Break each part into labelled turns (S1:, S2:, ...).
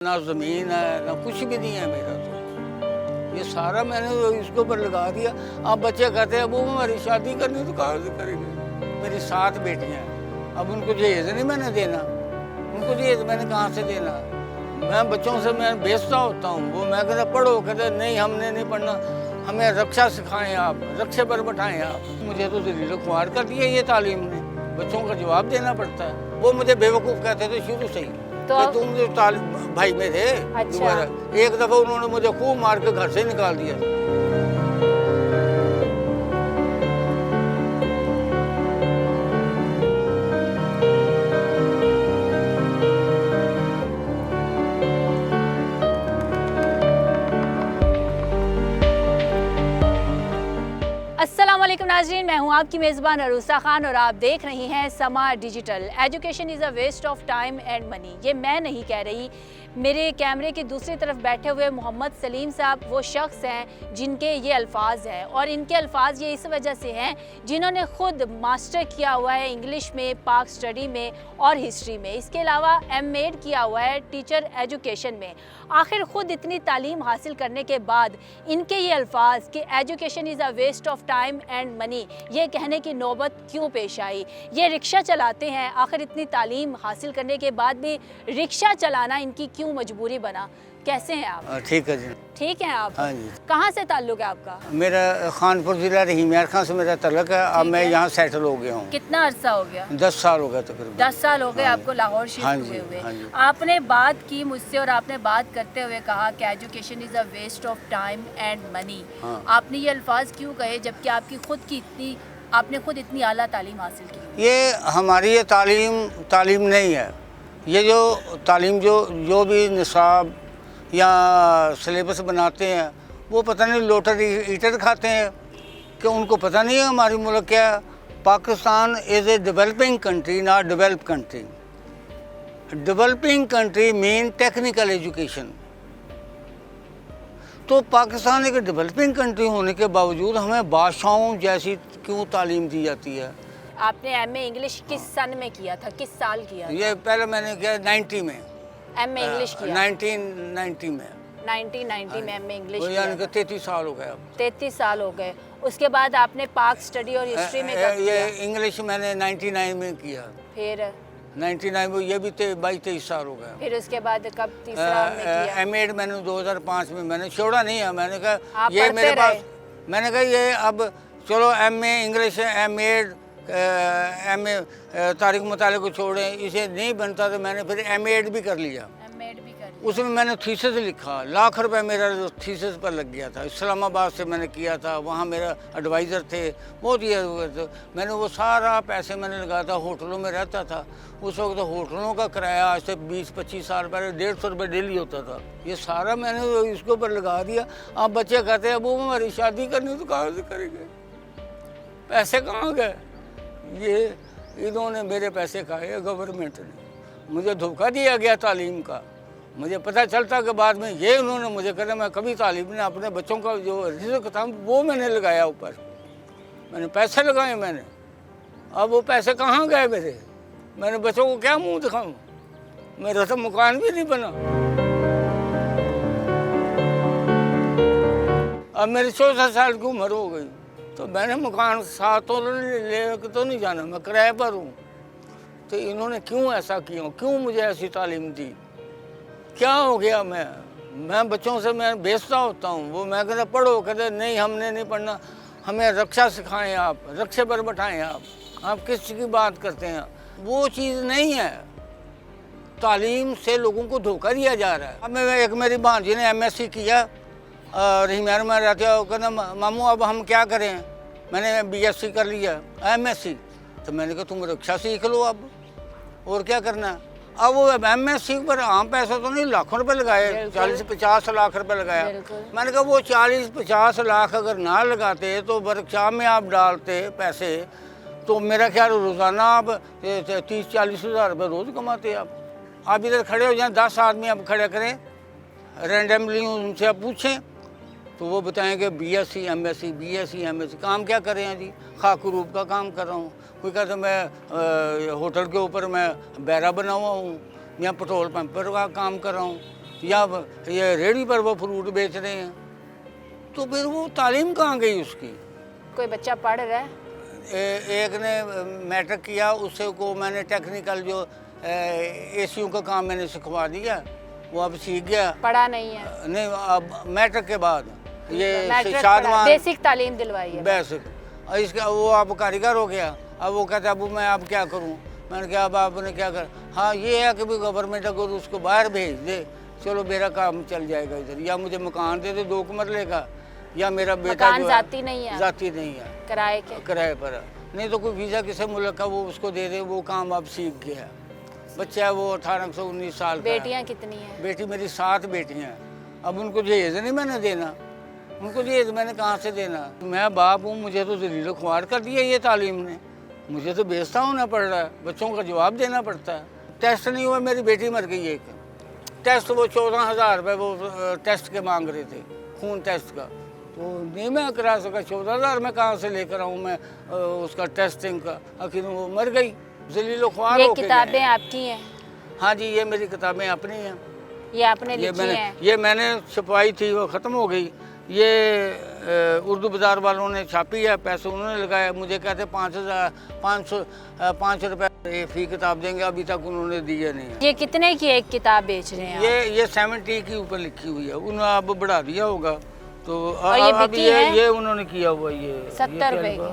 S1: ना ज़मीन है ना कुछ भी नहीं है मेरा। तो ये सारा मैंने तो इसके ऊपर लगा दिया। अब बच्चे कहते हैं वो हमारी शादी करनी तो कहाँ से करेंगे। मेरी 7 बेटियां हैं, अब उनको दहेज नहीं मैंने देना, उनको दहेज मैंने कहाँ से देना। मैं बच्चों से मैं बेचता होता हूँ, वो मैं कहता पढ़ो, कहते नहीं हमने नहीं पढ़ना, हमें रक्षा सिखाएं आप, रक्षे पर बैठाएं आप। मुझे तो जलील ख्वार कर दिया ये तालीम ने, बच्चों का जवाब देना पड़ता है। वो मुझे बेवकूफ़ कहते थे शुरू से ही, तो तुम जो भाई में थे। अच्छा। एक दफ़ा उन्होंने मुझे खूब मार के घर से निकाल दिया।
S2: अस्सलाम वालेकुम नाज़रीन, मैं हूं आपकी मेज़बान अरूसा खान और आप देख रही हैं Samaa digital. Education is a waste of time and money. ये मैं नहीं कह रही, मेरे कैमरे की दूसरी तरफ बैठे हुए मोहम्मद सलीम साहब वो शख्स हैं जिनके ये अल्फाज हैं, और इनके अल्फाज ये इस वजह से हैं जिन्होंने ख़ुद मास्टर किया हुआ है इंग्लिश में, पाक स्टडी में और हिस्ट्री में। इसके अलावा एम.एड किया हुआ है टीचर एजुकेशन में। आखिर ख़ुद इतनी तालीम हासिल करने के बाद इनके ये अल्फाज कि education is a waste of time and money, ये कहने की नौबत क्यों पेश आई। ये रिक्शा चलाते हैं, आखिर इतनी तालीम हासिल करने के बाद भी रिक्शा चलाना इनकी क्यों मजबूरी बना। कैसे हैं आप?
S1: ठीक है जी।
S2: ठीक है आप?
S1: हाँ जी।
S2: कहाँ से ताल्लुक़ है आपका?
S1: मेरा खानपुर ज़िला रहीम यार खान से मेरा तल्लुक़ है। अब मैं यहाँ सेटल हो गया हूँ।
S2: कितना अरसा हो गया?
S1: 10 साल हो गया तकरीबन।
S2: 10 साल हो गए आपको लाहौर शिफ्ट हुए हुए। आपने बात की मुझसे और आपने बात करते हुए कहा कि education is a waste of time and money. आपने ये अल्फाज क्यों कहे जबकि आपने खुद इतनी आला तालीम हासिल की?
S1: ये हमारी ये तालीम नहीं है। ये जो तालीम जो भी निसाब या सिलेबस बनाते हैं वो पता नहीं लोटर ईटर खाते हैं कि उनको पता नहीं है हमारी मुल्क क्या है। Pakistan is a developing country, not develop country. Developing country mean technical education. तो पाकिस्तान एक डेवलपिंग कंट्री होने के बावजूद हमें बादशाहों जैसी क्यों तालीम दी जाती है।
S2: आपने एम.ए. इंग्लिश किस सन में किया था, किस साल किया था?
S1: ये पहले मैंने किया 90 में
S2: एम.ए. इंग्लिश किया।
S1: 1990 में
S2: 1990 में एम.ए. इंग्लिश किया।
S1: यानी कि 33 साल हो गए अब।
S2: 33 साल हो गए। उसके बाद आपने पाक स्टडी और हिस्ट्री में कब
S1: ये
S2: किया?
S1: इंग्लिश मैंने 99 में किया।
S2: फिर
S1: 99 में ये भी 22-23 साल हो गए।
S2: फिर उसके बाद कब तीसरा में किया?
S1: एम.एड मैंने 2005 में मैंने छोड़ा नहीं है। मैंने कहा
S2: आप
S1: ये मेरे पास,
S2: रहे?
S1: मैंने कहा ये अब चलो एम.ए. English M.Ed MA. तारीख मुताले को छोड़ें, इसे नहीं बनता तो मैंने फिर एम.एड भी कर लिया।
S2: एम.एड भी कर लिया।
S1: उसमें मैंने थीसिस लिखा, लाख रुपए मेरा जो थीसिस पर लग गया था। इस्लामाबाद से मैंने किया था, वहाँ मेरा एडवाइज़र थे, बहुत ही तो मैंने वो सारा पैसे मैंने लगाया था। होटलों में रहता था उस वक्त, तो होटलों का किराया आज से 20-25 साल पहले 150 रुपये डेली होता था। ये सारा मैंने इसके ऊपर लगा दिया। अब बच्चे कहते हैं वो हमारी शादी करनी तो कहाँ से करेंगे, पैसे कहाँ गए। ये इन्होंने मेरे पैसे खाए, गवर्नमेंट ने। मुझे धोखा दिया गया तालीम का। मुझे पता चलता कि बाद में ये उन्होंने मुझे कहा मैं कभी तालीम ने अपने बच्चों का जो रिज़्क था वो मैंने लगाया ऊपर, मैंने पैसे लगाए मैंने। अब वो पैसे कहाँ गए मेरे, मैंने बच्चों को क्या मुंह दिखाऊं। मेरा तो मकान भी नहीं बना। अब मेरी 14 साल की उम्र हो गई तो मैंने मकान साथ तो ले तो नहीं जाना, मैं किराए पर हूँ। तो इन्होंने क्यों ऐसा किया, क्यों मुझे ऐसी तालीम दी, क्या हो गया। मैं बच्चों से मैं बेचता होता हूँ, वो मैं कहता पढ़ो, कहते नहीं हमने नहीं पढ़ना, हमें रक्षा सिखाएं आप, रक्षे पर बैठाएं आप किस चीज़ की बात करते हैं। वो चीज़ नहीं है। तालीम से लोगों को धोखा दिया जा रहा है। अब मैं एक मेरी भांजी ने एम.एससी किया रहीमार में रहते हो, कहना मामू अब हम क्या करें। मैंने B.Sc कर लिया, M.Sc। तो मैंने कहा तुम रक्षा सीख लो अब, और क्या करना। अब वो M.Sc पर आम पैसा तो नहीं, लाखों रुपए लगाए, 40-50 लाख रुपए लगाया। मैंने कहा वो 40-50 लाख अगर ना लगाते तो वर्कशॉप में आप डालते पैसे तो मेरा ख्याल रोज़ाना आप 30-40 हज़ार रुपये रोज़ कमाते। आप इधर खड़े हो जाएँ, 10 आदमी आप खड़े करें रैंडमली, उनसे आप पूछें तो वो बताएंगे B.Sc M.Sc B.Sc M.Sc। काम क्या कर रहे हैं जी, खाकू रूप का काम कर रहा हूँ। कोई कहता मैं होटल के ऊपर मैं बैरा बना हुआ हूँ, या पेट्रोल पंप पर का काम कर रहा हूँ। या ये रेहड़ी पर वो फ्रूट बेच रहे हैं, तो फिर वो तालीम कहाँ गई उसकी।
S2: कोई बच्चा पढ़ रहा है?
S1: एक ने मैट्रिक किया, उससे को मैंने टेक्निकल जो एसीओ का काम मैंने सिखवा दिया, वो अब सीख गया।
S2: पढ़ा नहीं है?
S1: नहीं, अब मैट्रिक के बाद ये
S2: मैट्रिक
S1: शादवान
S2: बेसिक तालीम दिलवाई है।
S1: बेसिक, इसका वो अब कारीगर हो गया। अब वो कहता अब मैं अब क्या करूं। मैंने कहा अब आपने क्या कर, हाँ ये है कि भी गवर्नमेंट अगर उसको बाहर भेज दे, चलो मेरा काम चल जाएगा इधर, या मुझे मकान दे दे 2 कमरे का, या मेरा बेटा
S2: मकान
S1: जो
S2: जाती नहीं है?
S1: जाती नहीं है,
S2: किराए के?
S1: किराए पर है। नहीं तो कोई वीज़ा किसी मुल्क का वो उसको दे दे, वो काम अब सीख गया। बच्चा है वो 18 से 19 साल का है।
S2: बेटियां कितनी हैं?
S1: बेटी मेरी 7 बेटियां हैं। अब उनको जहेज नहीं मैंने देना, उनको जहेज मैंने कहाँ से देना। मैं बाप हूँ, मुझे तो जलील ख्वार कर दिया ये तालीम ने, मुझे तो बेइज्जत होना पड़ रहा है, बच्चों का जवाब देना पड़ता है। टेस्ट नहीं हुआ, मेरी बेटी मर गई एक टेस्ट, वो 14,000 रुपये वो टेस्ट के मांग रहे थे, खून टेस्ट का, तो नहीं मैं करा सका। 14,000 मैं कहाँ से लेकर आऊँ मैं उसका टेस्टिंग का। आखिर वो मर गई, जलील ख्वार।
S2: ये किताबें आपकी हैं?
S1: हाँ जी, ये मेरी किताबें अपनी हैं।
S2: ये आपने लिखी हैं? ये
S1: मैंने छपवाई थी, वो ख़त्म हो गई। ये उर्दू बाज़ार वालों ने छापी है, पैसे उन्होंने लगाए। मुझे कहते 5 रुपये फ़ी किताब देंगे, अभी तक उन्होंने दिए नहीं है।
S2: ये कितने की एक किताब बेच रहे हैं?
S1: ये 70 के ऊपर लिखी हुई है, उन्होंने अब बढ़ा दिया होगा। तो
S2: अब
S1: ये उन्होंने किया हुआ, ये
S2: 70 रुपए की,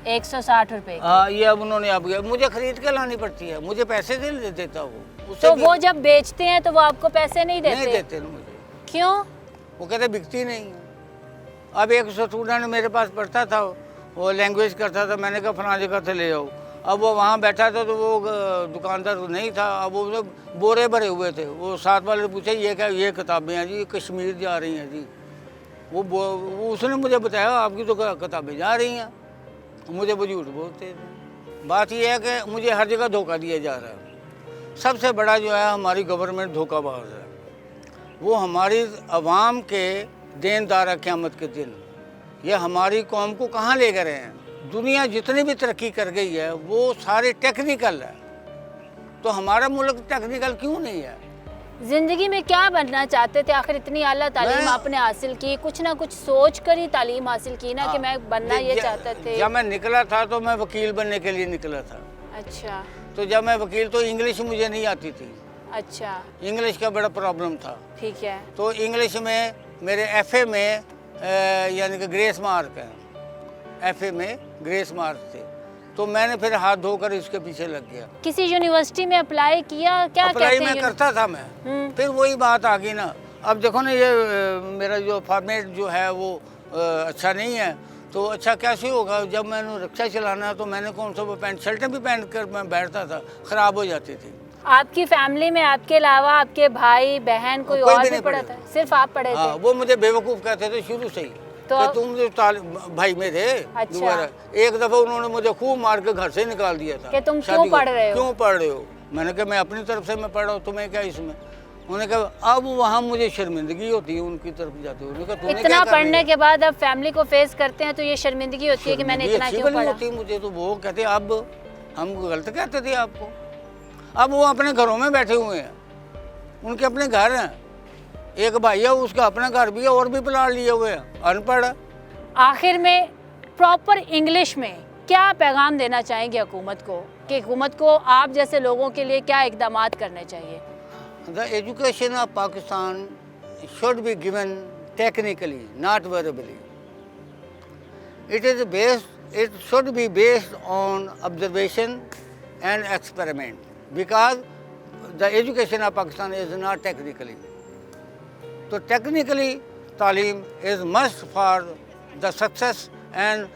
S2: 160 रुपए की।
S1: हाँ, ये अब उन्होंने अब मुझे खरीद के लानी पड़ती है, मुझे पैसे दे देता वो।
S2: तो वो जब बेचते हैं तो वो आपको पैसे नहीं देते?
S1: नहीं देते मुझे।
S2: क्यों?
S1: वो कहते बिकती नहीं है। अब एक स्टूडेंट मेरे पास पढ़ता था, वो लैंग्वेज करता था, मैंने कहा फलां जगह से ले आओ। अब वो वहाँ बैठा था तो वो दुकानदार नहीं था, अब वो बोरे भरे हुए थे। वो साथ वाले ने पूछा ये क्या, ये किताबें हैं जी, कश्मीर जा रही हैं जी। वो उसने मुझे बताया आपकी तो किताबें जा रही हैं, मुझे वो झूठ बोलते थे। बात यह है कि मुझे हर जगह धोखा दिया जा रहा है। सबसे बड़ा जो है हमारी गवर्नमेंट धोखाबाज है, वो हमारी आवाम के देनदार है क़यामत के दिन। ये हमारी कौम को कहाँ ले गए हैं। दुनिया जितनी भी तरक्की कर गई है वो सारे टेक्निकल है, तो हमारा मुल्क टेक्निकल क्यों नहीं है।
S2: जिंदगी में क्या बनना चाहते थे आखिर? इतनी आला तालीम आपने हासिल की, कुछ ना कुछ सोच कर ही तालीम हासिल की ना, कि मैं बनना ये चाहते थे।
S1: जब मैं निकला था तो मैं वकील बनने के लिए निकला था।
S2: अच्छा।
S1: तो जब मैं वकील, तो इंग्लिश मुझे नहीं आती थी।
S2: अच्छा।
S1: इंग्लिश का बड़ा प्रॉब्लम था।
S2: ठीक है।
S1: तो इंग्लिश में मेरे FA में यानी कि ग्रेस मार्क है, FA में ग्रेस मार्क थे, तो मैंने फिर हाथ धोकर इसके पीछे लग गया।
S2: किसी यूनिवर्सिटी में अप्लाई किया? क्या
S1: अप्लाई मैं करता था मैं, फिर वही बात आ गई ना। अब देखो ना, ये मेरा जो फॉर्मेट जो है वो अच्छा नहीं है, तो अच्छा कैसे होगा। जब मैंने रिक्शा चलाना है तो मैंने कौन सा वो पैंट शर्टें भी पहन कर मैं बैठता था, ख़राब हो जाती थी।
S2: आपकी फैमिली में आपके अलावा आपके भाई बहन कोई और भी पढ़ा था? सिर्फ आप पढ़े थे?
S1: वो मुझे बेवकूफ़ कहते थे शुरू से ही, तो तुम जो भाई में थे।
S2: अच्छा।
S1: एक दफ़ा उन्होंने मुझे खूब मार के घर से निकाल दिया था
S2: कि तुम क्यों पढ़ रहे हो?
S1: क्यों पढ़ रहे हो? मैंने कहा मैं अपनी तरफ से मैं पढ़ रहा हूँ, तुम्हें क्या इसमें। उन्होंने कहा अब वहाँ मुझे शर्मिंदगी होती है उनकी तरफ जाते हुए।
S2: इतना पढ़ने के बाद अब फैमिली को फेस करते हैं तो ये शर्मिंदगी होती है कि मैंने इतना क्यों पढ़ा।
S1: होती मुझे तो वो कहते अब हम गलत कहते थे आपको। अब वो अपने घरों में बैठे हुए हैं, उनके अपने घर हैं। एक भाई है, उसका अपना घर भी है और भी प्लाट लिए हुए हैं, अनपढ़।
S2: आखिर में प्रॉपर इंग्लिश में क्या पैगाम देना चाहेंगे हुकूमत को, कि हुकूमत को आप जैसे लोगों के लिए क्या इकदाम करने चाहिए?
S1: The education of Pakistan should be given technically, not verbally. It should be based on observation and experiment, because the education of Pakistan is not technically. So technically, तालीम is must for the success and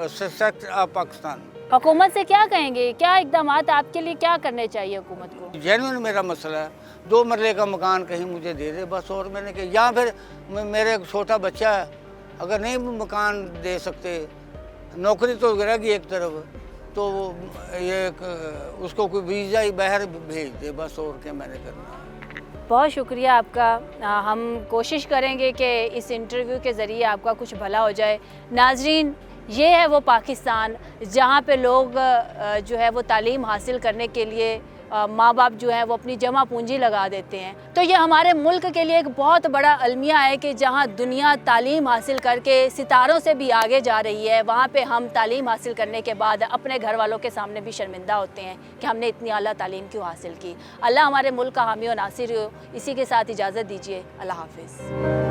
S1: success of Pakistan.
S2: हुकूमत से क्या कहेंगे, क्या इकदाम आपके लिए क्या करने चाहिए हुकूमत को?
S1: जेन्युइन मेरा मसला है, 2 मरले का मकान कहीं मुझे दे दे बस। और मैंने कहा, या फिर मेरे एक छोटा बच्चा है, अगर नहीं मकान दे सकते, नौकरी तो गिरेगी एक तरफ, तो ये उसको कोई वीज़ा ही बाहर भेज दे बस। और क्या मैंने करना है।
S2: बहुत शुक्रिया आपका। हम कोशिश करेंगे कि इस इंटरव्यू के ज़रिए आपका कुछ भला हो जाए। नाजरीन, ये है वो पाकिस्तान जहाँ पे लोग जो है वो तालीम हासिल करने के लिए माँ बाप जो है वो अपनी जमा पूंजी लगा देते हैं। तो ये हमारे मुल्क के लिए एक बहुत बड़ा अलमिया है कि जहाँ दुनिया तालीम हासिल करके सितारों से भी आगे जा रही है, वहाँ पे हम तालीम हासिल करने के बाद अपने घर वालों के सामने भी शर्मिंदा होते हैं कि हमने इतनी आला तालीम क्यों हासिल की। अल्लाह हमारे मुल्क का हामी और नासिर हो। इसी के साथ इजाज़त दीजिए। अल्लाह हाफिज़।